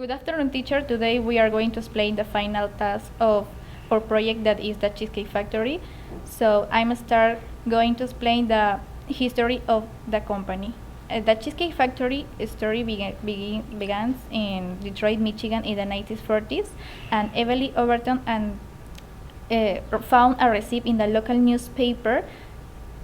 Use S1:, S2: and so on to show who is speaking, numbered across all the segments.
S1: Good afternoon, teacher. Today we are going to explain the final task of our project, that is the Cheesecake Factory. So I'm going to explain the history of the company. The Cheesecake Factory story begins in Detroit, Michigan in the 1940s, and Evelyn Overton found a recipe in the local newspaper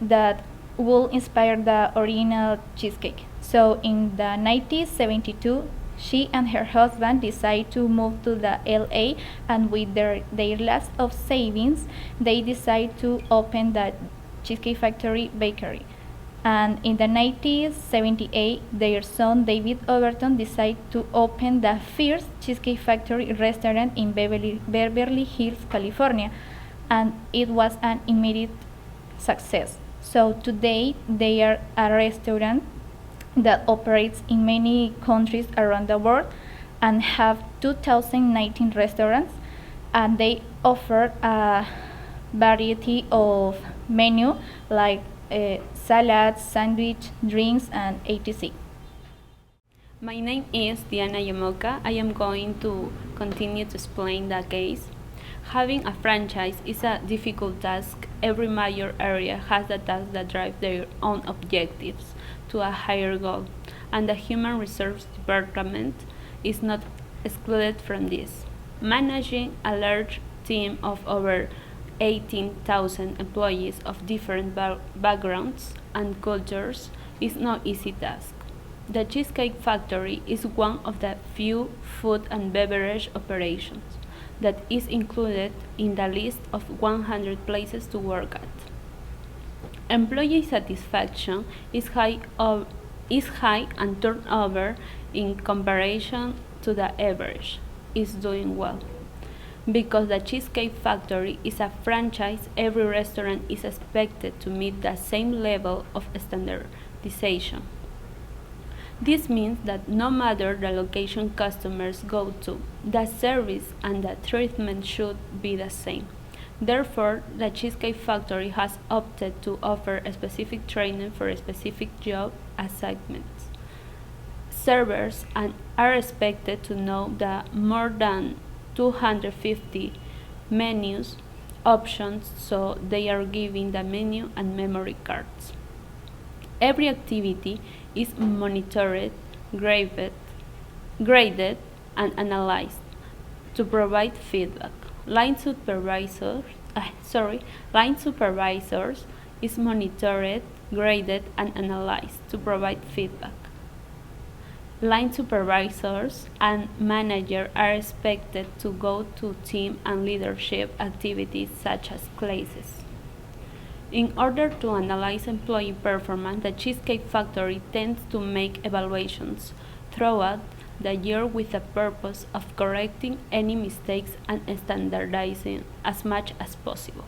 S1: that will inspire the original cheesecake. So in the 1972, she and her husband decided to move to the LA, and with their last of savings, they decided to open the Cheesecake Factory bakery. And in the 1978, their son David Overton decided to open the first Cheesecake Factory restaurant in Beverly Hills, California, and it was an immediate success. So today they are a restaurant that operates in many countries around the world and have 2019 restaurants, and they offer a variety of menu like salads, sandwich, drinks, and etc.
S2: My name is Diana Yamoka. I am going to continue to explain the case. Having a franchise is a difficult task. Every major area has the tasks that drive their own objectives to a higher goal, and the Human Resources Department is not excluded from this. Managing a large team of over 18,000 employees of different backgrounds and cultures is no easy task. The Cheesecake Factory is one of the few food and beverage operations that is included in the list of 100 places to work at. Employee satisfaction is high and turnover in comparison to the average is doing well. Because the Cheesecake Factory is a franchise, every restaurant is expected to meet the same level of standardization. This means that no matter the location customers go to, the service and the treatment should be the same. Therefore, the Cheesecake Factory has opted to offer a specific training for a specific job assignments. Servers are expected to know the more than 250 menus options, so they are given the menu and memory cards. Every activity is monitored, graded, and analyzed to provide feedback. Line supervisors is monitored, graded, and analyzed to provide feedback. Line supervisors and managers are expected to go to team and leadership activities such as classes. In order to analyze employee performance, the Cheesecake Factory tends to make evaluations throughout the year with the purpose of correcting any mistakes and standardizing as much as possible.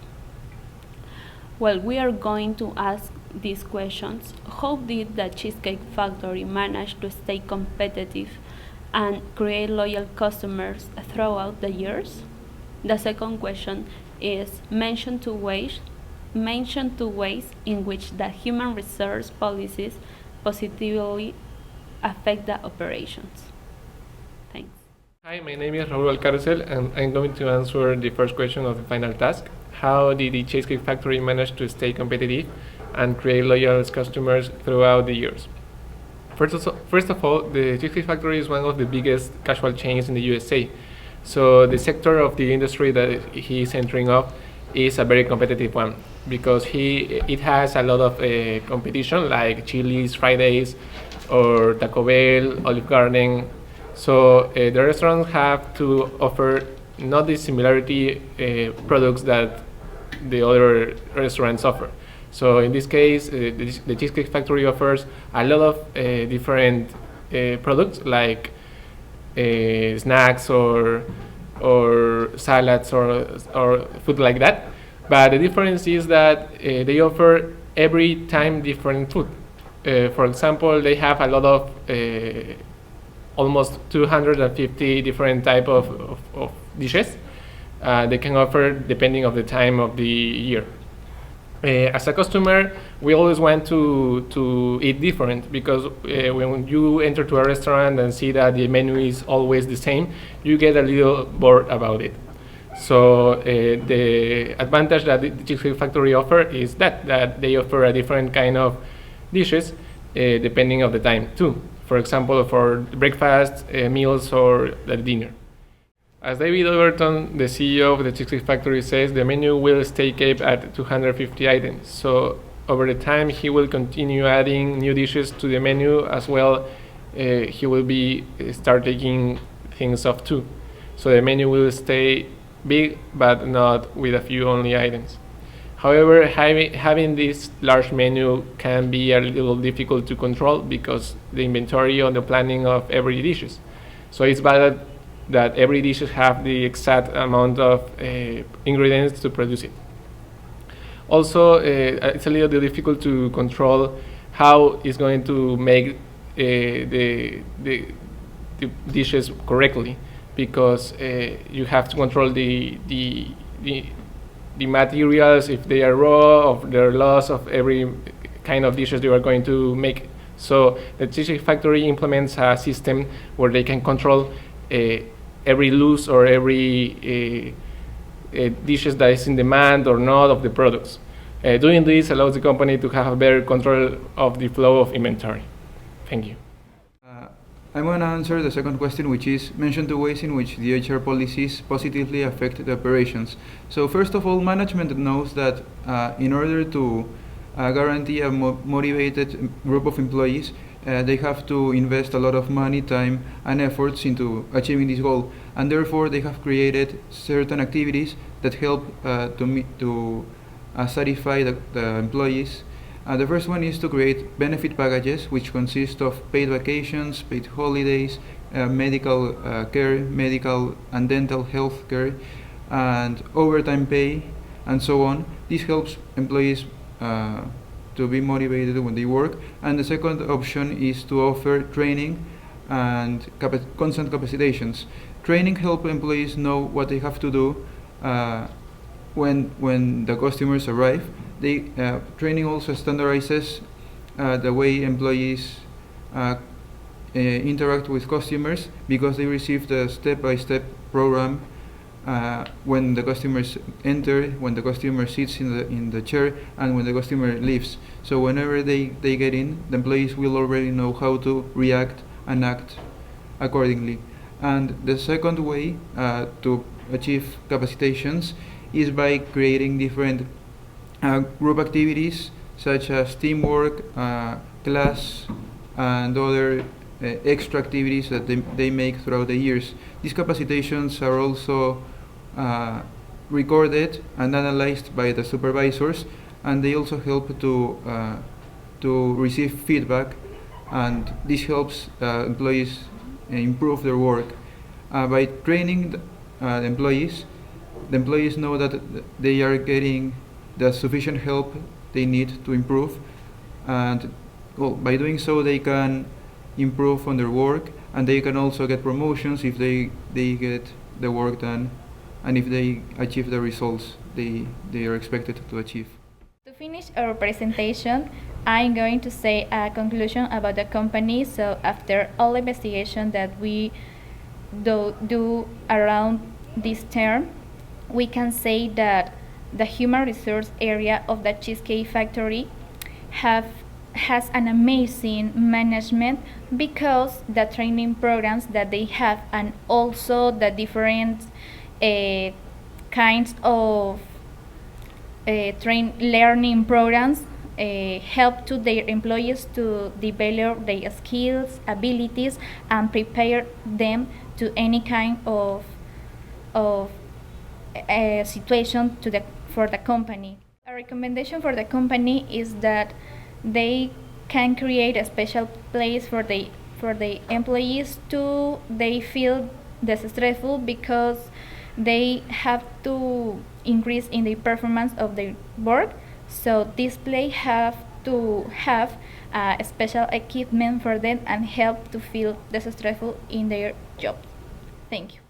S2: Well, we are going to ask these questions. How did the Cheesecake Factory manage to stay competitive and create loyal customers throughout the years? The second question is mention two ways in which the human resource policies positively affect the operations. Thanks.
S3: Hi, my name is Raúl Alcárcel, and I'm going to answer the first question of the final task. How did the Cheesecake Factory manage to stay competitive and create loyal customers throughout the years? First of all, the Cheesecake Factory is one of the biggest casual chains in the USA. So the sector of the industry that he is entering off is a very competitive one, because it has a lot of competition like Chili's, Fridays, or Taco Bell, Olive Garden. So the restaurants have to offer not the similarity products that the other restaurants offer. So in this case, the Cheesecake Factory offers a lot of different products like snacks or salads or food like that. But the difference is that they offer every time different food. For example, they have a lot of almost 250 different type of dishes they can offer depending of the time of the year. As a customer, we always want to eat different, because when you enter to a restaurant and see that the menu is always the same, you get a little bored about it. So the advantage that the Cheesecake Factory offer is that they offer a different kind of dishes depending of the time too. For example, for breakfast, meals, or the dinner. As David Overton, the CEO of the Cheesecake Factory, says, the menu will stay kept at 250 items. So over the time, he will continue adding new dishes to the menu as well. He will be start taking things off too. So the menu will stay big, but not with a few only items. However, having this large menu can be a little difficult to control because the inventory on the planning of every dishes. So it's better that every dish have the exact amount of ingredients to produce it. Also, it's a little bit difficult to control how it's going to make the dishes correctly, because you have to control the materials, if they are raw, of their loss of every kind of dishes you are going to make. So the Cheesecake Factory implements a system where they can control every loose or every dishes that is in demand or not of the products. Doing this allows the company to have a better control of the flow of inventory. Thank you.
S4: I'm going to answer the second question, which is mention the ways in which the HR policies positively affect the operations. So first of all, management knows that in order to guarantee a motivated group of employees, they have to invest a lot of money, time, and efforts into achieving this goal, and therefore they have created certain activities that help to satisfy the employees. The first one is to create benefit packages, which consist of paid vacations, paid holidays, medical care, medical and dental health care, and overtime pay, and so on. This helps employees to be motivated when they work. And the second option is to offer training and constant capacitations. Training helps employees know what they have to do when the customers arrive. Training also standardizes the way employees interact with customers, because they receive the step-by-step program when the customers enter, when the customer sits in the chair, and when the customer leaves. So whenever they get in, the employees will already know how to react and act accordingly. And the second way to achieve capacitations is by creating different group activities such as teamwork, class, and other extra activities that they make throughout the years. These capacitations are also recorded and analyzed by the supervisors, and they also help to receive feedback, and this helps employees improve their work. By training the employees know that they are getting the sufficient help they need to improve, and by doing so they can improve on their work, and they can also get promotions if they get the work done and if they achieve the results they are expected to achieve.
S1: To finish our presentation, I'm going to say a conclusion about the company. So after all the investigation that we do around this term, we can say that the human resource area of the Cheesecake Factory has an amazing management, because the training programs that they have, and also the different kinds of learning programs help to their employees to develop their skills, abilities, and prepare them to any kind of situation for the company. A recommendation for the company is that they can create a special place for the employees to they feel distressful, because they have to increase in the performance of their work. So this place have to have a special equipment for them and help to feel distressful in their job. Thank you.